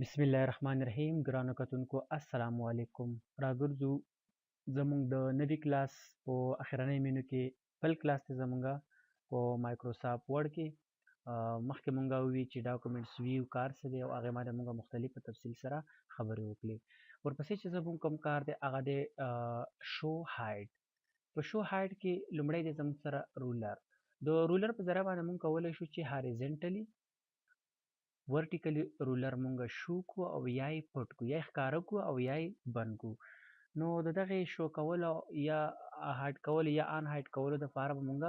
بسم الله الرحمن الرحیم. ګرانو کتونکو السلام علیکم. راګرځو زموږ د نوي کلاس په اخرنۍ مینو کې بل کلاس ته زموږه په مایکروسافټ ورډ کې مخکې مونږ وی چې ډاکومنټس ویو کار څه دی او هغه باندې مونږ مختلف په تفصیل سره خبرې وکړې. ورپسې چې زموږ کوم کار دی هغه دی شو هایډ. په شو هایډ کې لومړی دی زموږ سره رولر. د رولر په ذریعه باندې مونږ کولی شو چې هاریزنټلی ورټیکلی رولر مونږ شو کو او یا یې پټ کو یا یې ښکاره کو او یا یې بند کو. نو د دغې شو کولو یا هایډ کولو یا ان هایډ کولو دپاره به مونږ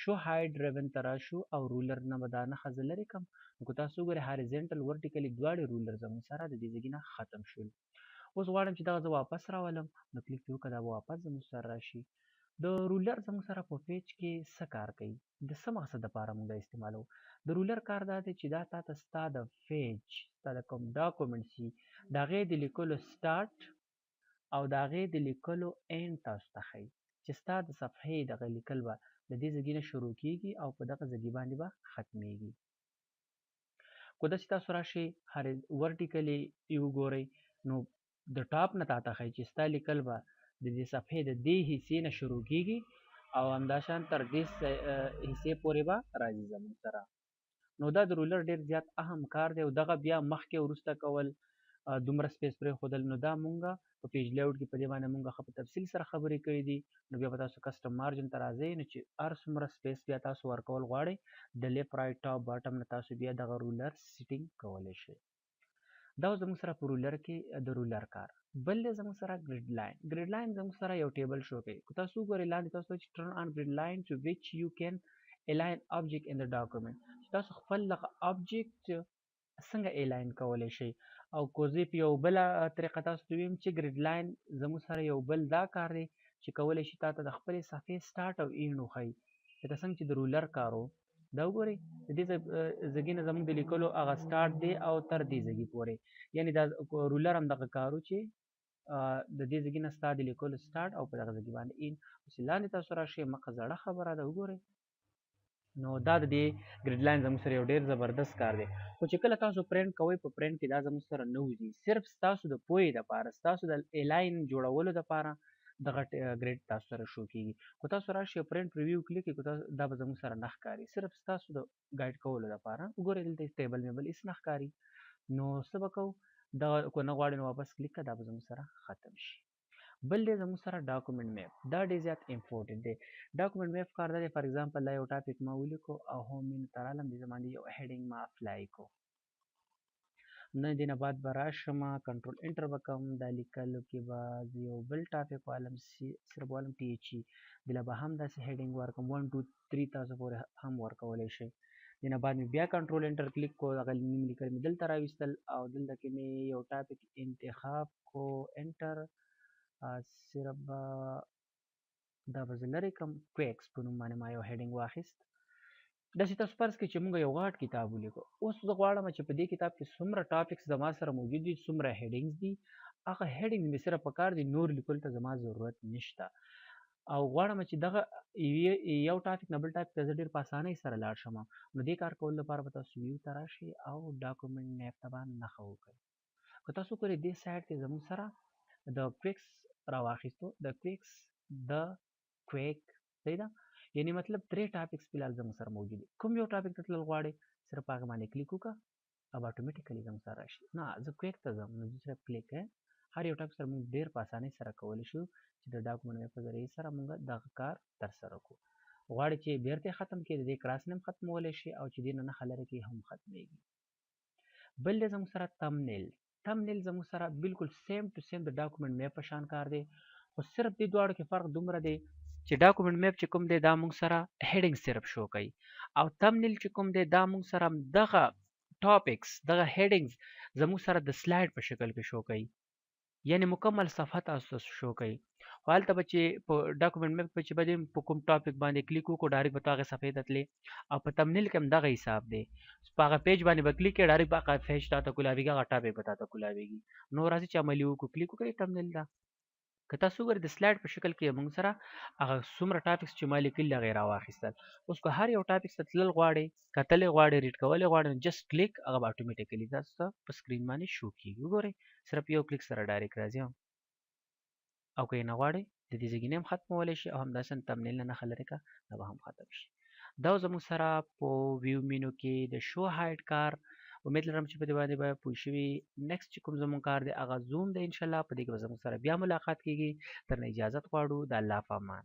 شو هایډ ریبن ته راشو او رولر نه به دا نښه زه لرې کړم. نو که تاسو وګورئ هاریزنټل ورټیکلي دواړې رولر زموږ سره د دې ځایګي نه ختم شول. اوس غواړم چې دغه زه واپس راولم. نو کلیک پرې وکړه، دا به واپس زموږ سره راشي. د رولر زموږ سره په پیج کې څه کار کوي، د څه مقصد دپاره مونږ دا استعمالوو. د رولر کار دا دی چې دا تاته ستا د پیج ستا د کوم ډاکومنټ سي د هغې د لیکلو سټارټ او د هغې د لیکلو اینډ تاسو ته ښیي چې ستا د صفحې دغه لیکل به د دې ځایګي نه شروع کیږي او په دغه ځایګي باندې به ختمیږي. که داسې تاسو راشئ ورټیکلي وګورئ نو د ټاپ نه تاته ښیي چې ستا لیکل به د دې صفحې د دې حصې نه شروع کیږي او همداشان تر دې حصې پورې به راځي زموږ سره. نو دا د رولر ډېر زیات اهم کار دی او دغه بیا مخکې وروسته کول دومره سپیس پرېښودل، نو دا مونږه په پیج لیاوټ کې په دې باندې مونږ ښه په تفصیل سره خبرې کړي دي. نو بیا به تاسو کسټم مارجن ته راځئ نو چې هر څومره سپیس بیا تاسو ورکول غواړئ د لیفټ رایټ ټاپ باټم نه تاسو بیا دغه رولر سیټینګ کولی شئ. دا اوس زموږ سره په رولر کې د رولر کار. بل دی زموږ سره ګریډ لاین. ګریډ لاین زموږ سره یو ټیبل شو کوي. که تاسو وګورئ لاندې تاسو چې ټرن آن ګریډ لاین ټو ویچ یو کین الاین آبجیکټ ان د ډاکومنټ، چې تاسو خپل دغه آبجیکټ څنګه الاین کولی شئ. او که زه په یو بله طریقه تاسو ته ویم چې ګریډ لاین زموږ سره یو بل دا کار دی چې کولی شي تاته د خپلې صفحې سټارټ او اینډ وښیي، لکه څنګه چې د رولر کار و. دا وګورئ د دې ځایګي نه زموږ د لیکلو هغه سټارټ دی او تر دې ځایګي پورې، یعنې دا رولر هم دغه کار و چې د دې ځایګي نه ستا د لیکلو سټارټ او په دغه ځایګي باندې اینډ. اوس لاندې تاسو راشئ مخه زړه خبره ده وګورئ. نو دا د دې ګریډ لاین زموږ سره یو ډېر زبردست کار دی. خو چې کله تاسو پرنټ کوئ په پرنټ کې دا زموږ سره نه وځي، صرف ستاسو د پوهې دپاره ستاسو د الاین جوړولو دپاره دغه ګریډ تاسو سره شو کېږي. خو تاسو راشئ پرنټ پریویو کلیک کړئ دا به زموږ سره نه ښکاري، صرف ستاسو د ګایډ کولو دپاره. وګورئ دلته ټیبل میبل هېڅ نه ښکاري. نو څه به کوو، دغه که نه غواړئ نو واپس کلیک کړه، دا به زموږ سره ختم شي. بل دی زموږ سره ډاکومنټ میپ. دا ډېر زیات امپورټنټ دی. ډاکومنټ میپ کار دا دی، فار ایگزامپل دا یو ټاپک ما ولیکو او هوم مینو ته رالم، دې باندې یو هیډینګ ما اپلای کو. نه دې نه بعد به راشم کنټرول انټر به کوم، دا لیکلو کې به زه یو بل ټاپک والم صرف والم ټي ایچ ای، دله به هم داسې هیډینګ ورکړم 1 2 3 تاسو پورې هم ورکولی شئ. دې نه بعد مې بیا کنټرول انټر کلیک کو، هغه نیم لیکل مې دلته راویستل او دلته کې مې یو ټاپک انتخاب کو انټر، صرف دا به زه لرې کړم کویکس په نوم باندې ما یو هیډینګ واخیست. داسې تاسو فرض کړئ چې موږ یو غټ کتاب ولیکو. اوس زه غواړم چې په دې کتاب کې څومره ټاپکس زما سره موجود دي، څومره هیډینګز دي، هغه هیډینګ مې صرف پکار دي، نور لیکلو ته زما ضرورت نشته. او غواړم چې دغه یو ټاپک نه بل ټاپک ته زه ډېر په اسانۍ سره لاړ شم. نو دې کار کولو لپاره به تاسو ویو ته راشئ او ډاکومنټ میپ ته به نښه وکړئ. که تاسو وګورئ دې سایډ کې زموږ سره د کویکس راواخیستو، د کویکس د کویک صحیح ده، یعنی مطلب 3 ټاپکس فی الحال زموږ سره موجود دي. کوم یو ټاپک ته تلل غواړئ صرف هغه باندې کلیک وکړه او اټومیټیکلی زموږ سره راشي. نه زه کویک ته ځم نو زه صرف کلیک هر یو ټاپک سره موږ ډېر په اسانۍ سره کولی شو چې د ډاکومنټ میپ په ذریعې سره موږ دغه کار ترسره کړو. غواړئ چې بیرته یې ختم کړئ د دې کراس نه هم ختمولی شي او چې دې نه نښه لرې کړئ هم ختمیږي. بل دی زموږ سره تمنیل. تمنیل زموږ سره بالکل سیم ټو سیم د ډاکومنټ میپ په شان کار دی، خو صرف دې دواړو کې فرق دومره دی چې ډاکومنټ میپ چې کوم دی دا موږ سره هیډینګ صرف شو کوي او تمنیل چې کوم دی دا موږ سره دغه ټاپکس دغه هیډینګز زموږ سره د سلایډ په شکل کې شو کوي، یعنی مکمل صفحه تاسو شو کوي. خو هلته به چې په ډاکومنټ میپ چې به په کوم ټاپک باندې کلیک وکړو ډایرکټ به ته هغې صفحې ته تلې، او په تمنیل کې هم دغه حساب دی، په هغه پیج باندې به کلیک کړې ډایرکټ به هغه پیج تا ته کولاویږي، هغه ټاپک به تا ته کولاویږي. نو راځئ چې عملي وکړو، کلیک وکړئ تمنیل ته، که تاسو وګورئ د سلایډ په شکل کې موږ سره هغه څومره ټاپکس چې ما لیکلي هغه یې راواخیستل. اوس که هر یو ټاپکس ته تلل غواړئ، کتل یې غواړئ، ریډ کول یې غواړئ، نو جسټ کلیک هغه به اټومیټیکلي تاسو ته په سکرین باندې شو کېږي. وګورئ صرف یو کلیک سره ډایرکټ راځي. او که یې نه غواړئ د دې ځای نه هم ختمولی شي او همداسې تمنیل نه نښه لرې کړه دا به هم ختم شي. دا زموږ سره په ویو مینو کې د شو هایډ کار. امید لرم چې په دې باندې به پوه شوي. نیکسټ چې کوم زموږ کار دی هغه زوم دی انشاءالله. په دې کې به زموږ سره بیا ملاقات کېږي. تر نه اجازت غواړو. د الله په امان.